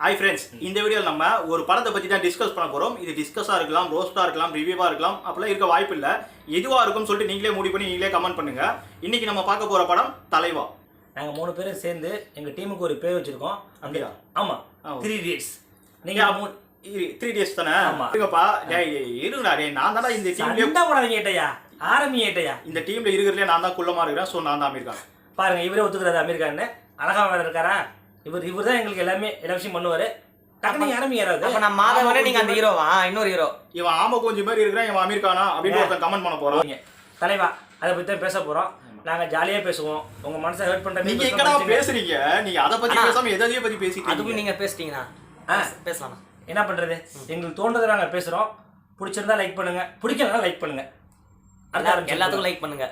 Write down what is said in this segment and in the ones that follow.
Hi friends, இந்த வீடியோவில் நம்ம ஒரு படத்தை பற்றி தான் டிஸ்கஸ் பண்ண போகிறோம். இது டிஸ்கஸாக இருக்கலாம், ரோஸ்ட்டாக இருக்கலாம், ரிவ்யூவாக இருக்கலாம், அப்படிலாம் இருக்க வாய்ப்பு இல்லை. எதுவாக இருக்கும்னு சொல்லிட்டு நீங்களே முடிவு பண்ணி நீங்களே கமெண்ட் பண்ணுங்கள். இன்றைக்கி நம்ம பார்க்க போகிற படம் தலைவா. நாங்கள் 3 பேரும் சேர்ந்து எங்கள் டீமுக்கு ஒரு பேர் வச்சுருக்கோம். அப்படியா? ஆமாம், 3 days. நீங்கள் 3 days தானே? இருங்கப்பா, இருங்கடா. நான் தானே இந்த டீம்லேயே என்ன பண்ணாதீங்க ஏட்டையா, ஆரம்பி ஏட்டையா. இந்த டீமில் இருக்கிறதுலே நான் தான் குள்ளமாக இருக்கிறேன். ஸோ நான் தான் அமீர்கான். பாருங்கள், இவரே ஒத்துக்கிறாரு அமீர்கான்னு. அழகாக வேறு இருக்காரா? இவர் தான் எங்களுக்கு எல்லாமே எல்லா விஷயம் பண்ணுவார். டக்குனு யாருமே ஏறாது. அப்ப நான் மாதவனே நீங்க அந்த ஹீரோவா? இன்னொரு ஹீரோ இவன் ஆம கொஞ்சம் மாதிரி இருக்கிறான், இவன் அமீர்கானா அப்படின்னு ஒருத்தன் கமெண்ட் பண்ண போறான். தலைவா, அதை பத்தி தான் பேச போறோம். நாங்க ஜாலியா பேசுவோம். உங்க மனசை ஹர்ட் பண்ற நீங்க எங்கடா பேசுறீங்க? நீங்க அத பத்தி பேசாம எதையே பத்தி பேசிட்டு அதுக்கு நீங்க பேசிட்டீங்கனா பேசலாம். என்ன பண்றது? எங்களுக்கு தோன்றதை நாங்க பேசுறோம். பிடிச்சிருந்தா லைக் பண்ணுங்க, பிடிக்கலனா லைக் பண்ணுங்க. எல்லாத்துக்கும் லைக் பண்ணுங்க.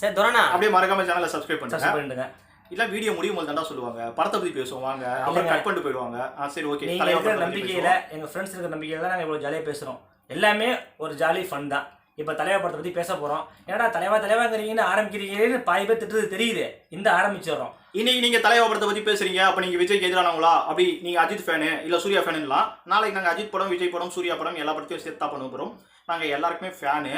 சரி துரணா, அப்படியே மறக்காம சேனலை சப்ஸ்கிரைப் பண்ணுங்க. இல்ல வீடியோ முடியும் போது தான்டா சொல்லுவாங்க, படத்தை பத்தி பேசுவோம் வாங்க, அப்புறம் கட் பண்ணிட்டு போயிடுவாங்க. சரி ஓகே. நீங்க இருக்கிற நம்பிக்கையில, எங்க ஃப்ரெண்ட்ஸ் இருக்கிற நம்பிக்கையில நாங்க இவ்வளவு ஜாலியா பேசுறோம். எல்லாமே ஒரு ஜாலி ஃபன் தான். இப்போ தலைவா படத்தை பத்தி பேச போறோம். ஏன்னா தலைவாங்கிறீங்கன்னு ஆரம்பிக்கிறீங்கன்னு பாதி பேர் திட்டுறது தெரியுது. இந்த ஆரம்பிச்சிடறோம். இன்னைக்கு நீங்க தலைவா படத்தை பத்தி பேசுறீங்க. அப்ப நீங்க விஜய்க்கு எதிரானவங்களா? அப்படி நீங்க அஜித் ஃபேனு இல்ல சூர்யா ஃபேனுலாம். நாளைக்கு நாங்க அஜித் படம், விஜய் படம், சூர்யா படம் எல்லா படத்தையும் சேர்த்தா பண்ண போறோம். நாங்க எல்லாருக்குமே ஃபேனு.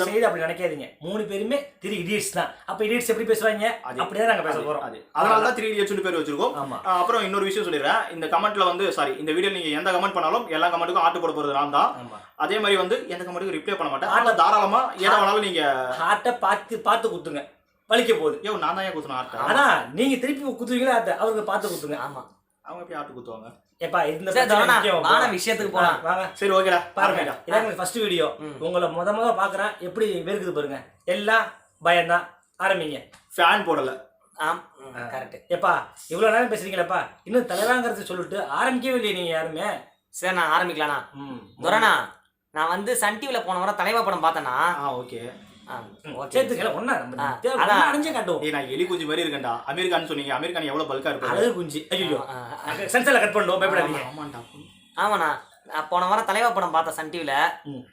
செய்து அப்படி நினைக்காதீங்க. 3 பேருமே 3 idiots தான். அப்ப idiots எப்படி பேசுவாங்க? அப்படியே நாங்க பேச போறோம். அதனால தான் 3 idiots பேர் வச்சிருக்கோம். அப்புறம் இன்னொரு விஷயம் சொல்லிடுறேன். இந்த கமெண்ட்ல வந்து இந்த வீடியோ நீங்க எந்த கமெண்ட் பண்ணாலும் எல்லா கமெண்ட்டுக்கும் ஆட்டு போட போறது நான் தான். அதே மாதிரி வந்து எந்த கமெண்ட்டுக்கும் ரிப்ளை பண்ண மாட்டேன். ஆனா தாராளமா எதை வேணாலும் நீங்க ஆட்டை பார்த்து குத்துங்க. வலிக்க போகுது. ஐயோ, நான் தான் ஏன் குத்துனேன் ஆட்டை? ஆனா நீங்க திருப்பி குத்துவீங்களா ஆட்டை? அவருக்கு பார்த்து குத்துங்க. ஆமா, அவங்க எப்படி ஆட்டு குத்துவாங்க? ஏப்பா இந்த விஷயத்துக்கு போலாம் வாங்க. சரி ஓகேடா, பாருங்க. இதான் உங்களுக்கு ஃபர்ஸ்ட் வீடியோ. உங்களை முத பாக்குறேன். எப்படி வெறுக்குது பாருங்க. எல்லாம் பயம்தான். ஆரம்பிங்க. ஃபேன் போடல. கரெக்ட். எப்பா இவ்வளவு நேரம் பேசுறீங்களப்பா, இன்னும் தலைவாங்கிறது சொல்லிட்டு ஆரம்பிக்கவே இல்லையே நீங்க யாருமே. சரி நான் ஆரம்பிக்கலாம்ண்ணா. துரணா, நான் வந்து சன் டிவில போன வாரம் தலைவா படம் பார்த்தேன்னா. ஓகே. சேர்த்துக்கல ஒண்ணா அடைஞ்சே காட்டுவோம். நான் எலி குஞ்சு மாதிரி இருக்கேன்டா. அமீர்கான் சொன்னீங்க. அமீர்கான் எவ்வளவு பல்கா இருப்பாரு? அழகு குஞ்சு. ஐயோ, சென்சார்ல கட் பண்ணுவோம், பயப்படாதீங்க. ஆமாண்ணா, நான் போன வாரம் தலைவா படம் பார்த்தேன் சன் டிவில.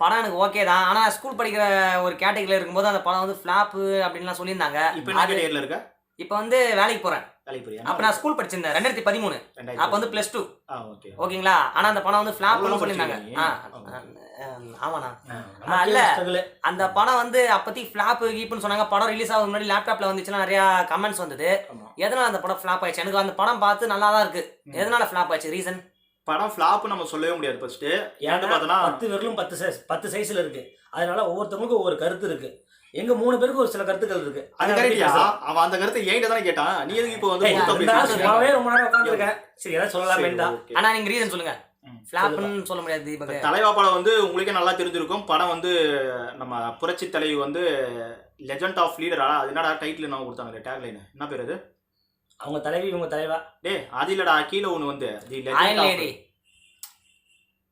படம் எனக்கு ஓகே தான். ஆனா ஸ்கூல் படிக்கிற ஒரு கேட்டகரியில இருக்கும்போது அந்த படம் வந்து ஃபிளாப் அப்படின்லாம் சொல்லியிருந்தாங்க. இப்போ என்ன கேட்டகரியில இருக்க? இப்போ வந்து வேலைக்கு போறேன். அப்ப நான் ஸ்கூல் படிச்சிருந்தேன் 2013. அப்ப வந்து +2. ஓகேங்களா? ஆனா அந்த படம் வந்து ஃபிளாப்னு சொல்லியிருந்தாங்க. ஆமாண்ணா. இல்ல அந்த படம் வந்து அப்பத்தி ஃபிளாப் கீப்னு சொன்னாங்க. படம் ரிலீஸ் ஆகுது முன்னாடி லேப்டாப்ல வந்துச்சுன்னா நிறைய கமெண்ட்ஸ் வந்தது. எதனால அந்த படம் ஃபிளாப் ஆயிடுச்சு? எனக்கு அந்த படம் பார்த்து நல்லா தான் இருக்கு. எதனால ஃபிளாப் ஆயிடுச்சு? ரீசன்? படம் ஃபிளாப் நம்ம சொல்லவே முடியாது. ஃபர்ஸ்ட் ஏன்னு பார்த்தனா 10 விரலும் 10 சைஸ்ல இருக்கு. அதனால ஒவ்வொருத்தவங்களுக்கும் ஒவ்வொரு கருத்து இருக்கு. எங்க 3 பேருக்கு ஒரு சில கருத்துக்கள் இருக்கு. அது கரெக்ட்டா? அவன் அந்த கருத்தை ஏன்ட தான கேட்டான். நீ எதுக்கு இப்போ வந்து சும்மாவே ரொம்ப நேரம் உட்கார்ந்திருக்கேன். சரி ஏதாவது சொல்லலாமேடா. ஆனா நீங்க ரீசன் சொல்லுங்க. ஃபிளாப்னு சொல்ல முடியாது தீபக். தலைவா படம் வந்து உங்களுக்கே நல்லா தெரிஞ்சிருக்கும். படம் வந்து நம்ம புரட்சி தலைவி வந்து லெஜெண்ட் ஆஃப் லீடரா, அது என்னடா டைட்டில் என்ன கொடுத்தாங்க? டேக்லைன் என்ன பேர் அது? அவங்க தலைவி இவங்க தலைவா. டேய் அது இல்லடா, கீழ ஒன்னு வந்து தி லெஜெண்ட் ஆஃப்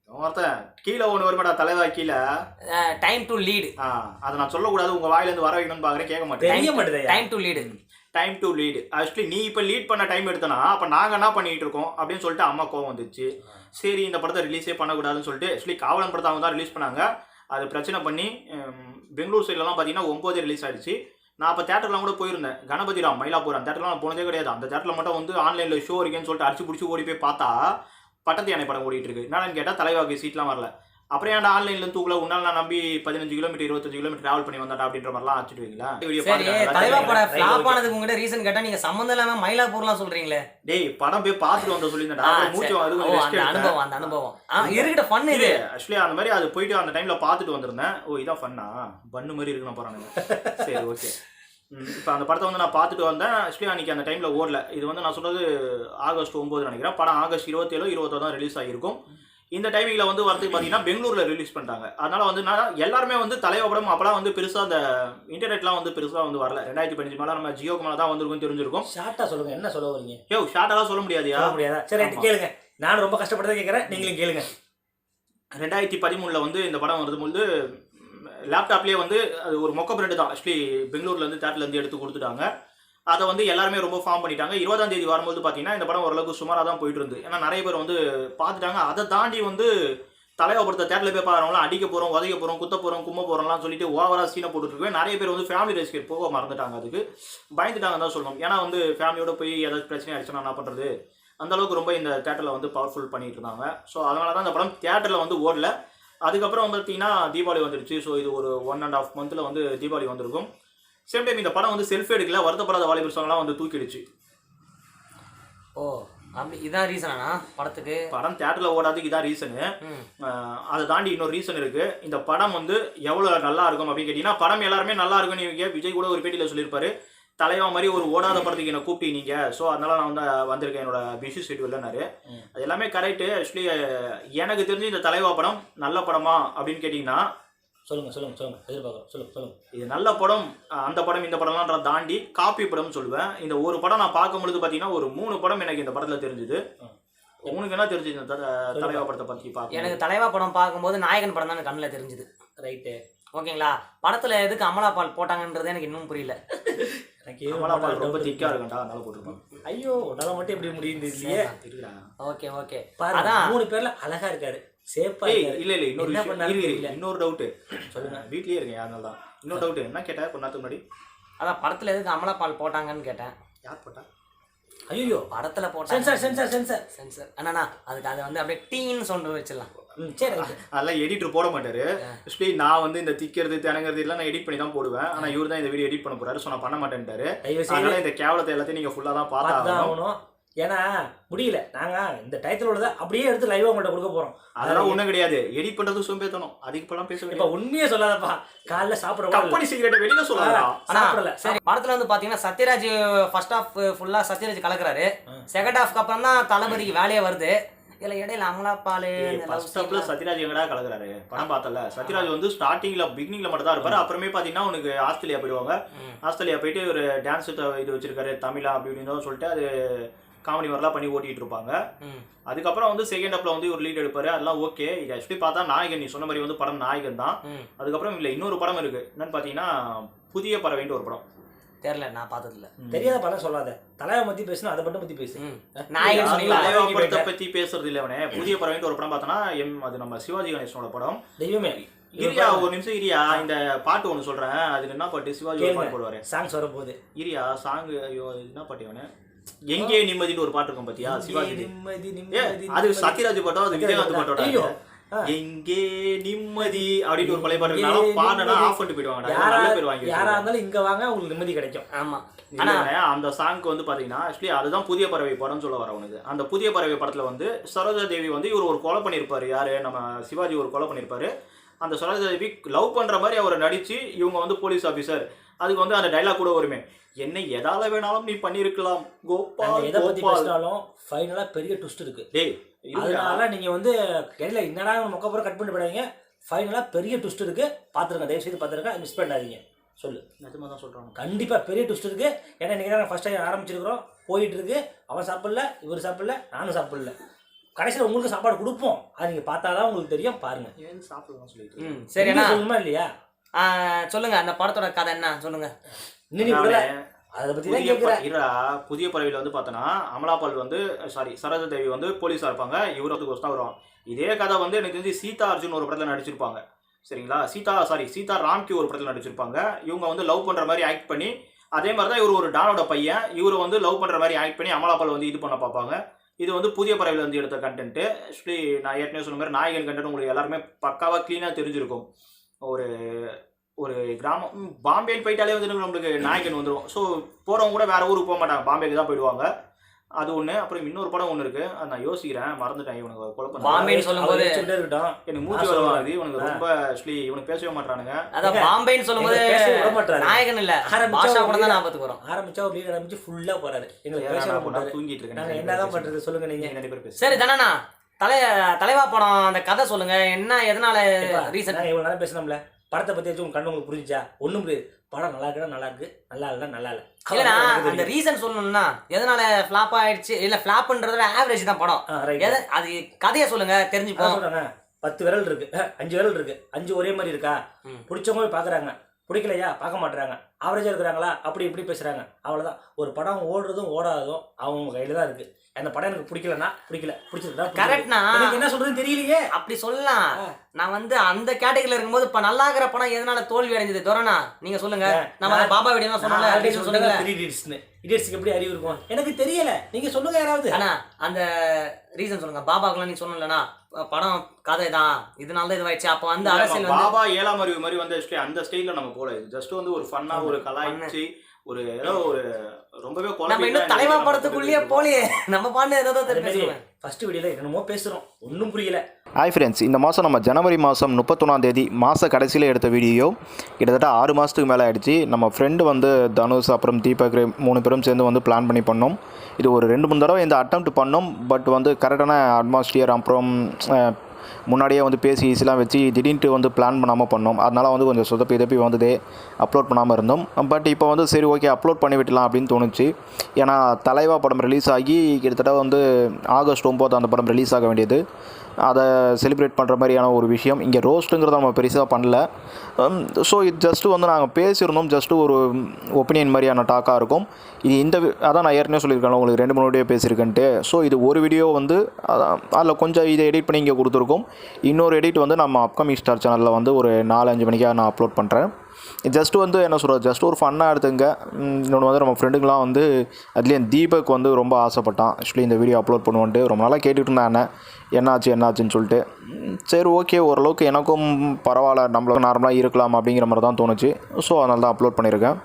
ஒருத்தன் கீழே ஒன்று வருமாடா தலைவா. கீழே டைம் டு லீட். அதை நான் சொல்லக்கூடாது, உங்க வாயில இருந்து வர வைக்கணும்னு பாக்குறேன். கேட்க மாட்டேன். Time to lead. ஆக்சுவலி நீ இப்ப லீட் பண்ண டைம் எடுத்தனா அப்ப நாங்க என்ன பண்ணிட்டு இருக்கோம் அப்படின்னு சொல்லிட்டு அம்மா கோவம் வந்துச்சு. சரி இந்த படத்தை ரிலீஸே பண்ணக்கூடாதுன்னு சொல்லிட்டு ஆக்சுவலி காவலன் படத்தை அவங்க தான் ரிலீஸ் பண்ணாங்க. அது பிரச்சனை பண்ணி பெங்களூர் சைட்லலாம் பார்த்தீங்கன்னா 9 ரிலீஸ் ஆயிடுச்சு. நான் அப்போ தேட்டர்லாம் கூட போயிருந்தேன். கணபதி ராம் மயிலாப்பூர் அந்த தேட்டர்லாம் நான் போனதே கிடையாது. அந்த தேட்டரில் மட்டும் வந்து ஆன்லைனில் ஷோ இருக்குன்னு சொல்லிட்டு அடிச்சு பிடிச்சி ஓடி போய் பார்த்தா பட்டத்து யானை படம் ஓடிட்டு இருக்கு. என்னன்னு கேட்டால் தலைவாக்கு சீட்லாம் வரல. அப்புறம் ஏன்டா ஆன்லைன்ல தூக்கல உன்னால நான் நம்பி 15 கிலோமீட்டர் 25 கிலோமீட்டர் டிராவல் பண்ணி வந்தாடா அப்படின்ற மாதிரிலாம் ஆச்சுடுவீங்களா? தலைவா படம் ஃபிளாப் ஆனதுக்கு உங்ககிட்ட ரீசன் கேட்டா நீங்க சம்பந்தம் இல்லாம மயிலாப்பூர்லாம் சொல்றீங்களே. டேய் படம் போய் பார்த்துட்டு வந்த சொல்லியிருந்தா மூச்சு அந்த அனுபவம் இருக்கிட்ட ஃபன் இது. ஆக்சுவலி அந்த மாதிரி அது போயிட்டு அந்த டைம்ல பார்த்துட்டு வந்திருந்தேன். ஓ இதான் ஃபன்னா, பண்ணு மாதிரி இருக்குன்னு போறானுங்க. சரி ஓகே. இப்போ அந்த படத்தை வந்து நான் பார்த்துட்டு வந்தேன். ஆக்சுவலி அன்றைக்கி அந்த டைமில் ஓடல. இது வந்து நான் சொல்கிறது ஆகஸ்ட் 9 நினைக்கிறேன். படம் ஆகஸ்ட் 27 20 தான் ரிலீஸ் ஆகியிருக்கும். இந்த டைமிங்கில் வந்து வரதுக்கு பார்த்தீங்கன்னா பெங்களூரில் ரிலீஸ் பண்ணிட்டாங்க. அதனால் வந்து நான் எல்லாருமே வந்து தலைவா படம் அப்போலாம் வந்து பெருசாக அந்த இன்டர்நெட்லாம் வந்து பெருசாக வந்து வரல. 2015 மேலே நம்ம ஜியோக்கு மேலே தான் வந்திருக்குன்னு தெரிஞ்சிருக்கும். ஷார்ட்டாக சொல்லுங்கள், என்ன சொல்ல வரீங்க? ஷார்ட்டாலாம் சொல்ல முடியாதியா? முடியாதா? சரி கேளுங்க, நானும் ரொம்ப கஷ்டப்பட்டு கேட்குறேன், நீங்களும் கேளுங்க. 2013 வந்து இந்த படம் வரும்போது லேப்டாப்லேயே வந்து அது ஒரு மொக்க பிரெண்டு தான். ஆக்சுவலி பெங்களூர்லேருந்து தேட்டர்லேருந்து எடுத்து கொடுத்துட்டாங்க. அதை வந்து எல்லாருமே ரொம்ப ஃபார்ம் பண்ணிட்டாங்க. 20ஆம் தேதி வரும்போது பார்த்தீங்கன்னா இந்த படம் ஓரளவுக்கு சுமாராக தான் போயிட்டு இருந்து. ஏன்னா நிறைய பேர் வந்து பார்த்துட்டாங்க. அதை தாண்டி வந்து தலைவா படத்தை தேட்டரில் போய் பாருறவங்களாம் அடிக்க போகிறோம், உதைக்க போகிறோம், குத்த போகிறோம், கும்ப போகிறோம்லாம் சொல்லிட்டு ஓவராக சீனை போட்டுருக்கேன். நிறைய பேர் வந்து ஃபேமிலி ரெஸ்கேட் போக மறந்துட்டாங்க. அதுக்கு பயந்துட்டாங்க தான் சொல்லணும். ஏன்னா வந்து ஃபேமிலியோட போய் ஏதாச்சும் பிரச்சனை ஆயிடுச்சுன்னா என்ன பண்ணுறது, அந்த அளவுக்கு ரொம்ப இந்த தேட்டரில் வந்து பவர்ஃபுல் பண்ணிட்டு இருந்தாங்க. ஸோ அதனால தான் இந்த படம் தேட்டரில் வந்து ஓடல. அதுக்கப்புறம் வந்து பார்த்தீங்கன்னா தீபாவளி வந்துடுச்சு. ஸோ இது ஒரு 1.5 மந்த்தில் வந்து தீபாவளி வந்திருக்கும். சேம் டைம் இந்த படம் வந்து செல்ஃப் எடுக்கல, வருத்தப்படாத வாலிபர் சாங்லாம் வந்து தூக்கிடுச்சு. ஓ அப்படி இதான் ரீசனா படத்துக்கு? படம் தேட்டரில் ஓடாதுக்கு இதான் ரீசனு. அதை தாண்டி இன்னொரு ரீசன் இருக்குது. இந்த படம் வந்து எவ்வளோ நல்லா இருக்கும் அப்படின்னு கேட்டிங்கன்னா, படம் எல்லாருமே நல்லா இருக்குன்னு இவங்க விஜய் கூட ஒரு பேட்டியில் சொல்லியிருப்பாரு, தலைவா மாதிரி ஒரு ஓடாத படத்துக்கு என்னை கூப்பிட்டு நீங்கள், ஸோ அதனால நான் வந்து வந்திருக்கேன் என்னோட பிஸி ஷெட்யூல்னாரு. அது எல்லாமே கரெக்டு. ஆக்சுவலி எனக்கு தெரிஞ்சு இந்த தலைவா படம் நல்ல படமா அப்படின்னு கேட்டிங்கன்னா, சொல்லுங்க எதிர்பார்க்குறோம். சொல்லுங்க. இது நல்ல படம், அந்த படம் இந்த படம்லான்ற தாண்டி காப்பி படம்னு சொல்லுவேன். இந்த ஒரு படம் நான் பார்க்கும்பொழுது பார்த்தீங்கன்னா ஒரு 3 படம் எனக்கு இந்த படத்தில் தெரிஞ்சுது. உங்களுக்கு என்ன தெரிஞ்சு இந்த தலைவா படத்தை பற்றி பார்க்க? எனக்கு தலைவா படம் பார்க்கும்போது நாயகன் படம் தான் கண்ணில் தெரிஞ்சுது. ரைட்டு, ஓகேங்களா? படத்தில் எதுக்கு அமலாபால் போட்டாங்கன்றது எனக்கு இன்னும் புரியல. எனக்கு அமலாபால் ரொம்ப திக்கா இருக்குண்டா, அதனால போட்டுருப்பாங்க. ஐயோ உடல மட்டும் எப்படி முடியுது இல்லையே. ஓகே அதான் 3 பேர்ல அழகா இருக்காரு, சேஃபா இருக்காரு. இல்ல இன்னொரு டவுட் சொல்லுங்க. வீட்லயே இருக்கேன், அதனால தான். இன்னொரு டவுட் என்ன கேட்டா கொஞ்ச நேரத்துக்கு முன்னாடி? அதான் படத்தில் எதுக்கு அமலாபால் போட்டாங்கன்னு கேட்டேன். யார் போட்டா? ஐயோ படத்துல போட்டாங்க. சென்சார் அண்ணா அதுக்கு அதை வந்து அப்படியே டீன்னு சொல்ற வச்சிடலாம். சரி, அதெல்லாம் எடிட்டர் போட மாட்டாரு. ஆக்சுவலி நான் வந்து இந்த திக்கிறது திணங்கிறது எல்லாம் நான் எடிட் பண்ணி தான் போடுவேன். ஆனா இவர் தான் இந்த வீடியோ எடிட் பண்ண போறாரு. ஸோ நான் பண்ண மாட்டேன்ட்டாரு. அதனால இந்த கேவலத்தை எல்லாத்தையும் நீங்க ஃபுல்லா தான் பார்த்தாகணும். ஏன்னா முடியல, நாங்க இந்த டைட்டிலோட அப்படியே எடுத்து லைவா உங்கள்கிட்ட கொடுக்க போறோம். அதெல்லாம் ஒண்ணும் கிடையாது, எடிட் பண்றது சோம்பேத்தனம். அதுக்கு இப்பெல்லாம் பேச இப்ப உண்மையே சொல்லாதப்பா. காலைல சாப்பிட கம்பெனி சீக்கிரட்டை வெளியில சொல்லலாம். சாப்பிடல. சரி, படத்துல வந்து பாத்தீங்கன்னா சத்யராஜ் ஃபர்ஸ்ட் ஹாஃப் ஃபுல்லா சத்யராஜ் கலக்குறாரு. செகண்ட் ஹாஃப்க்கு அப்புறம் தான் தளபதிக்கு வேலையே வருது. இல்ல இடையில அமலாபால் சத்யராஜ் எங்கடா கலக்குறாரு? படம் பார்த்தல, சத்யராஜ் வந்து ஸ்டார்டிங்ல பிகினிங்ல மட்டும் தான் இருப்பாரு. அப்புறமே பாத்தீங்கன்னா உனக்கு ஆஸ்திரேலியா போயிடுவாங்க. ஆஸ்திரேலியா போயிட்டு ஒரு டான்ஸ் இது வச்சிருக்காரு தமிழா அப்படி இப்படின்னு சொல்லிட்டு அது காமெடி மாதிரிலாம் பண்ணி ஓட்டிட்டு இருப்பாங்க. அதுக்கப்புறம் வந்து செகண்ட் ஹாப்ல வந்து ஒரு லீட் எடுப்பாரு. அதெல்லாம் ஓகே. இது ஆக்சுவலி பார்த்தா நாயகன், நீ சொன்ன மாதிரி வந்து படம் நாயகன் தான். அதுக்கப்புறம் இல்ல இன்னொரு படம் இருக்கு. என்னன்னு பாத்தீங்கன்னா புதிய பறவைன்ட்டு ஒரு படம். தெரியல, நான் பார்த்ததில்ல. தெரியாத படம் சொல்லாத. தலைவா பத்தி பேசணும், அதை மட்டும் பத்தி பேசு. நாயகன் சொன்னீங்க, தலைவா படத்தை பத்தி பேசுறது இல்ல அவனே. புதிய பறவைன்ட்டு ஒரு படம் பார்த்தனா அது நம்ம சிவாஜி கணேசனோட படம். தெய்வமே இரியா, ஒரு நிமிஷம் இரியா. இந்த பாட்டு ஒன்று சொல்றேன். அதுக்கு என்ன பாட்டு? சிவாஜி பாட்டு போடுவாரு. சாங்ஸ் வர போகுது. இரியா சாங். ஐயோ என்ன பாட்டு அவனு? எங்கே நிம்மதின்னு ஒரு பாட்டு இருக்கும் பாத்தியா? சிவாஜி அது சத்யராஜ் பாட்டோ அது விஜயகாந்த் பாட்டோட. எங்கே நிம்மதி அப்படின்னு ஒரு பழைய பாட்டு இருக்கு. பாடுனா ஆஃப் பண்ணிட்டு போயிடுவாங்க. யாரா இருந்தாலும் இங்க வாங்க, உங்களுக்கு நிம்மதி கிடைக்கும். ஆமா. ஆனா அந்த சாங்க்கு வந்து பாத்தீங்கன்னா ஆக்சுவலி அதுதான் புதிய பறவை படம் சொல்ல வரவனுக்கு. அந்த புதிய பறவை படத்துல வந்து சரோஜா தேவி வந்து இவர் ஒரு கொலை பண்ணிருப்பாரு. யாரு? நம்ம சிவாஜி ஒரு கொலை பண்ணிருப்பாரு. அந்த சரோஜா தேவி லவ் பண்ற மாதிரி அவரை நடிச்சு இவங்க வந்து போலீஸ் ஆபீசர். அதுக்கு வந்து அந்த டைலாக் கூட வருமே, என்ன எதால வேணாலும் நீ பண்ணிருக்கலாம் கோபால். எதை பத்தி பேசினாலும் ஃபைனலா பெரிய ட்விஸ்ட் இருக்கு. டேய் அதனால நீங்க வந்து இடையில என்னடா மொக்கப்பறம் கட் பண்ணி போடாதீங்க. ஃபைனலா பெரிய ட்விஸ்ட் இருக்கு, பாத்துருங்க. தயவு செய்து பாத்துருங்க, மிஸ் பண்ணாதீங்க. சொல்லு. நிஜமா தான் சொல்றாங்க. கண்டிப்பா பெரிய ட்விஸ்ட் இருக்கு. ஏன்னா இன்னைக்கு தான் ஃபர்ஸ்ட் டைம் ஆரம்பிச்சிருக்கிறோம், போயிட்டு இருக்கு. அவன் சாப்பிடல, இவர் சாப்பிடல, நானும் சாப்பிடல. கடைசியில் உங்களுக்கு சாப்பாடு கொடுப்போம். அது நீங்க பார்த்தாதான் உங்களுக்கு தெரியும். பாருங்க. ஏன் சாப்பிடலாம் சொல்லிட்டு. சரி, என்ன சொல்லுமா இல்லையா? சொல்லுங்க, அந்த படத்தோட கதை என்ன சொல்லுங்க. அதை பத்தி தான் கேட்கிறேன். புதிய பறவையில் வந்து பார்த்தோன்னா அமலாபால் வந்து சரோஜா தேவி வந்து போலீஸாக இருப்பாங்க. இவர் வந்து கோஸ்டா வருவாங்க. இதே கதை வந்து எனக்கு தெரிஞ்சு சீதா அர்ஜுன் ஒரு படத்தில் நடிச்சிருப்பாங்க. சரிங்களா? சீதா ராம்கி ஒரு படத்தில் நடிச்சிருப்பாங்க. இவங்க வந்து லவ் பண்ணுற மாதிரி ஆக்ட் பண்ணி, அதே மாதிரி தான் இவர் ஒரு டானோட பையன். இவர் வந்து லவ் பண்ணுற மாதிரி ஆக்ட் பண்ணி அமலாபால் வந்து இது பண்ண பார்ப்பாங்க. இது வந்து புதிய பறவையில் வந்து எடுத்த கண்டென்ட்டு. ஆக்சுவலி நான் ஏற்கனவே சொன்ன மாதிரி நாயகன் கண்டென்ட் உங்களுக்கு எல்லாருமே பக்காவாக க்ளீனாக தெரிஞ்சிருக்கும். ஒரு கிராமம் பாம்பேன்னு போயிட்டாலே வந்து நம்மளுக்கு நாயகன் வந்துடும். ஸோ போகிறவங்க கூட வேறு ஊருக்கு போக மாட்டாங்க, பாம்பேக்கு தான் போயிடுவாங்க. அது ஒன்று. அப்புறம் இன்னொரு படம் ஒன்று இருக்குது, அது நான் யோசிக்கிறேன், மறந்துட்டேன். இவனுக்கு குழப்பம். பாம்பேன்னு சொல்லும்போது எனக்கு மூச்சு வருவாங்க. இவனுக்கு ரொம்ப ஆக்சுவலி இவனுக்கு பேசவே மாட்டானுங்க. அதான் பாம்பேன்னு சொல்லும்போது நாயகன் இல்லை, பாஷா கூட தான் ஞாபகத்துக்கு வரும். ஆரம்பிச்சா ஒரு லீடர் ஆரம்பிச்சு ஃபுல்லாக போகிறாரு. எங்களுக்கு தூங்கிட்டு இருக்கேன். நாங்கள் என்னதான் பண்ணுறது சொல்லுங்க. நீங்கள் நிறைய பேர் பேச. சரி தானண்ணா, தலைவா படம் அந்த கதை சொல்லுங்க. என்ன எதனால ரீசன்? இவ்வளோ நேரம் பேசணும்ல, படத்தை பற்றி வச்சு உங்க கண்ணு உங்களுக்கு புரிஞ்சுச்சா? ஒன்றும் புரியுது. படம் நல்லா இருக்கா நல்லா இருக்கு, நல்லா இல்லைனா நல்லா இல்லை. இல்லைண்ணா, அந்த ரீசன் சொல்லணும்னா எதனால ஃப்ளாப் ஆயிடுச்சு, இல்லை ஃப்ளாப்ன்றத ஆவரேஜ் தான் படம். அது கதையை சொல்லுங்க, தெரிஞ்சுப்போம். சொல்றாங்க 10 விரல் இருக்கு, 5 விரல் இருக்கு, 5 ஒரே மாதிரி இருக்கா? பிடிச்சவங்க போய் பார்க்குறாங்க, பிடிக்கலையா பார்க்க மாட்டுறாங்க. ஆவரேஜாக இருக்கிறாங்களா அப்படி இப்படி பேசுகிறாங்க, அவ்வளோதான். ஒரு படம் ஓடுறதும் ஓடாததும் அவங்க கையில் தான் இருக்குது. அந்த படம் எனக்கு பிடிக்கலன்னா பிடிக்கல, பிடிச்சிருக்கா கரெக்ட்னா எனக்கு என்ன சொல்றதுன்னு தெரியலையே. அப்படி சொல்லலாம். நான் வந்து அந்த கேட்டகரியில இருக்கும்போது இப்ப நல்லா இருக்கிற படம் எதனால தோல்வி அடைஞ்சது துரனா நீங்க சொல்லுங்க. நம்ம பாபா வீடியோ சொன்னோம்ல, இடியட்ஸ்க்கு எப்படி அறிவு இருக்கும் எனக்கு தெரியல, நீங்க சொல்லுங்க யாராவது. ஆனா அந்த ரீசன் சொல்லுங்க. பாபாக்குலாம் நீ சொன்னலனா படம் கதை தான், இதனால தான் இதுவாயிடுச்சு. அப்ப வந்து அரசியல் வந்து பாபா 7ஆம் அறிவு மாதிரி வந்து அந்த ஸ்டைல்ல நம்ம போல ஜஸ்ட் வந்து ஒரு ஃபன்னா ஒரு கலாய்ச்சி ஒரு ஏதோ ஒரு ரொம்பவே நம்ம இன்னும் தலைவா படத்துக்குள்ளேயே போலியே. நம்ம பாட்டு ஏதோ பேசுறோம். ஃபர்ஸ்ட் வீடியோல என்னமோ பேசுறோம், ஒன்றும் புரியல. ஹாய் ஃப்ரெண்ட்ஸ், இந்த மாதம் நம்ம ஜனவரி மாதம் 31ஆம் தேதி மாத கடைசியில் எடுத்த வீடியோ கிட்டத்தட்ட 6 மாதத்துக்கு மேலே ஆகிடுச்சு. நம்ம ஃப்ரெண்டு வந்து தனுஷ் அப்புறம் தீபக் 3 பேரும் சேர்ந்து வந்து பிளான் பண்ணி பண்ணோம். இது ஒரு 2-3 தடவை இந்த அட்டெம்ப்ட் பண்ணோம். பட் வந்து கரெக்டான அட்மாஸ்பியர் அப்புறம் முன்னாடியே வந்து பேசி ஈஸிலாம் வச்சு திடீர்னு வந்து பிளான் பண்ணாமல் பண்ணோம். அதனால் வந்து கொஞ்சம் சொதப்பி வந்ததே அப்லோட் பண்ணாமல் இருந்தோம். பட் இப்போ வந்து சரி ஓகே அப்லோட் பண்ணி விட்டலாம் அப்படின்னு தோணுச்சு. ஏன்னா தலைவா படம் ரிலீஸ் ஆகி கிட்டத்தட்ட வந்து ஆகஸ்ட் 9 அந்த படம் ரிலீஸ் ஆக வேண்டியது. அதை செலிப்ரேட் பண்ணுற மாதிரியான ஒரு விஷயம். இங்கே ரோஸ்ட்டுங்கிறத நம்ம பெருசாக பண்ணல. ஸோ இது ஜஸ்ட்டு வந்து நாங்கள் பேசியிருந்தோம், ஜஸ்ட்டு ஒரு ஒப்பீனியன் மாதிரியான டாக்காக இருக்கும் இது. அதான் நான் ஏற்கனவே சொல்லியிருக்கேன் உங்களுக்கு 2-3 வீடியோ பேசியிருக்கேன்ட்டு. ஸோ இது ஒரு வீடியோ வந்து அதில் கொஞ்சம் இதை எடிட் பண்ணி இங்கே கொடுத்துருக்கோம். இன்னொரு எடிட் வந்து நம்ம அப்கமிங் ஸ்டார் சேனலில் வந்து ஒரு 4-5 மணிக்காக நான் அப்லோட் பண்ணுறேன். ஜஸ்ட்டு வந்து என்ன சொல்கிறது, ஜஸ்ட் ஒரு ஃபன்னாக எடுத்துங்க. இன்னொன்று வந்து நம்ம ஃப்ரெண்டுங்களாம் வந்து அதுலேயும் தீபக் வந்து ரொம்ப ஆசைப்பட்டான் ஆக்சுவலி இந்த வீடியோ அப்லோட் பண்ணுவோன்ட்டு. ரொம்ப நாளாக கேட்டுகிட்டு இருந்தான் என்னாச்சுன்னு சொல்லிட்டு. சரி ஓகே ஓரளவுக்கு எனக்கும் பரவாயில்ல, நம்மளுக்கு நார்மலாக இருக்கலாம் அப்படிங்கிற மாதிரி தான் தோணுச்சு. ஸோ அதனால தான் அப்லோட் பண்ணியிருக்கேன்.